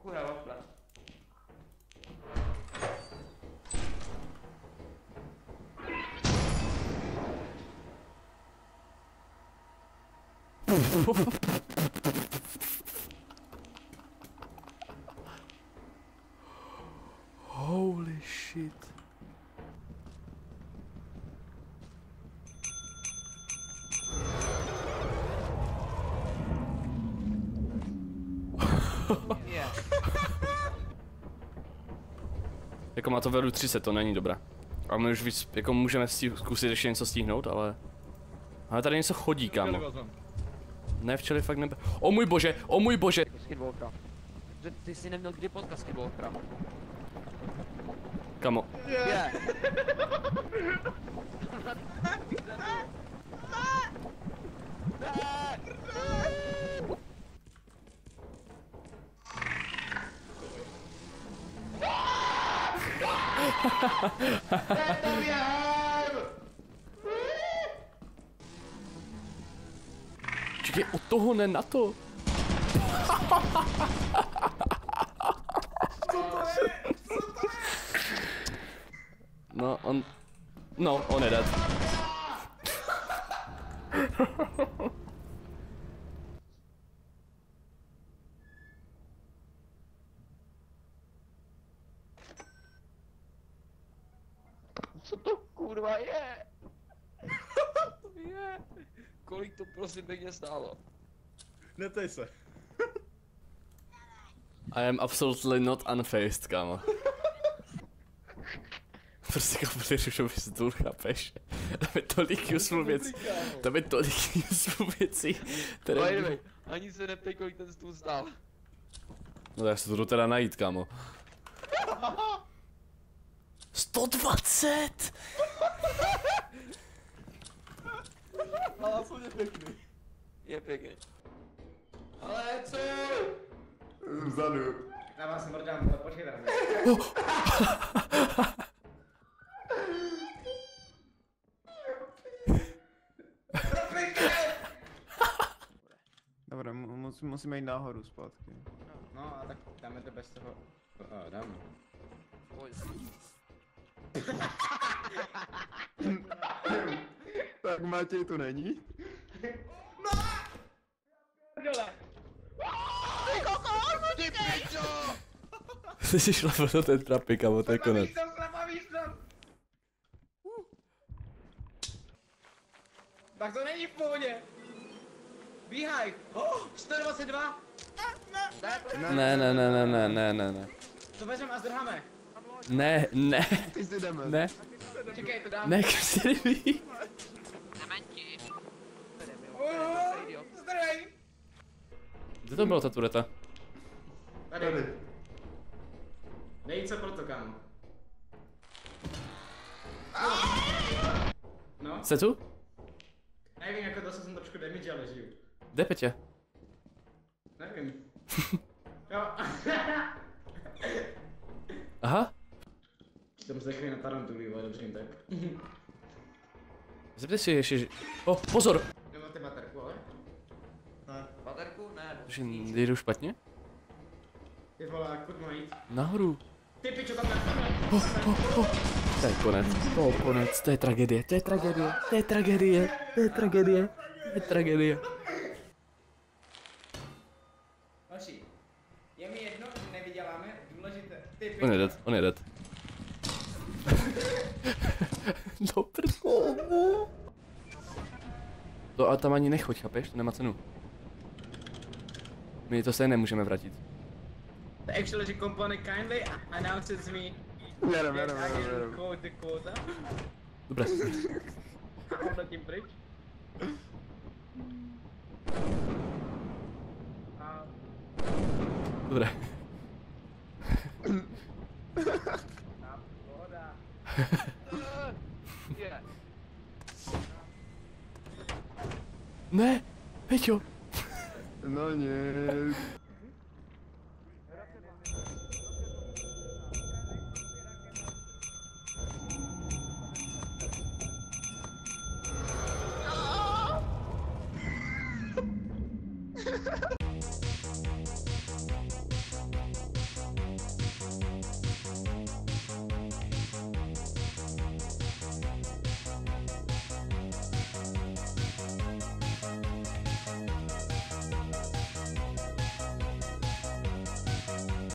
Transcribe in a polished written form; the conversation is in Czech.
Kurwa wafle. Holy shit. Jako má to veru 30, to není dobré. A my už víc, jako můžeme zkusit ještě něco stihnout, ale... Ale tady něco chodí, kámo. Ne, včely fakt nebe... O můj bože, o můj bože! Skidwalkera. Ty jsi neměl kdy potkat Skidwalkera. Kamo. Je. Čekaj, od toho ne na to. No, on je dead. Co to kurva je? To je. Kolik to prosím pěkně stálo? Neptej se. I am absolutely not unfazed, kámo. Prostě kapitě řešil stůl, chápeš? Tam je tolik useful věcí. Tam je tolik useful věcí, které... Ani se neptej, kolik ten stůl stál. No já se to jdu teda najít, kámo. 120! Ale aspoň je pěkný. Je pěkný. Ale co? Vzadu. Já vás mrdám, ale počkej teda. Dobré, musíme jít nahoru zpátky. No a tak dáme to bez toho. Dáme. Tak Matěj tu není? Ty jsi šlapl do té trapy, kámo, to je konec. Tak to není v pohodě. Bíhaj. 122. Ne. To vezmeme a zdrháme. Ne. Ty si jdeme. Ne. Čekej, to dáme. Ne, kam se líbí? Dementi. Zdrhej. Kde to bylo ta tureta? Tady. Nejít se proto, kámo. No, Jste tu? nevím, jako to jsem trošku damage, ale žiju. Kde Petě? Nevím. Jo. Aha. Jsem se takový na tarantulí, ale dobře, tak. Zeptej si ještě, že... O, pozor! Nemáte baterku, ale? Ne. Baterku? Ne. Že jdu špatně? Ty vole, kud má jít? Nahoru. Ty pičo, tam ne. To je konec. To je tragédie. To je tragédie. To je tragédie. To je tragédie. To je tragédie. Hoši, je mi jedno, že nevyděláme, důležité. Ty pičo. On je dead. Do prdele. To a tam ani nechoď, chápeš? To nemá cenu. My to se nemůžeme vrátit. The actually company kindly announces me Jedem. code the quota. Dobré. On the team bridge. Dobré. Voda. Je. Ne, Peťo. No nie.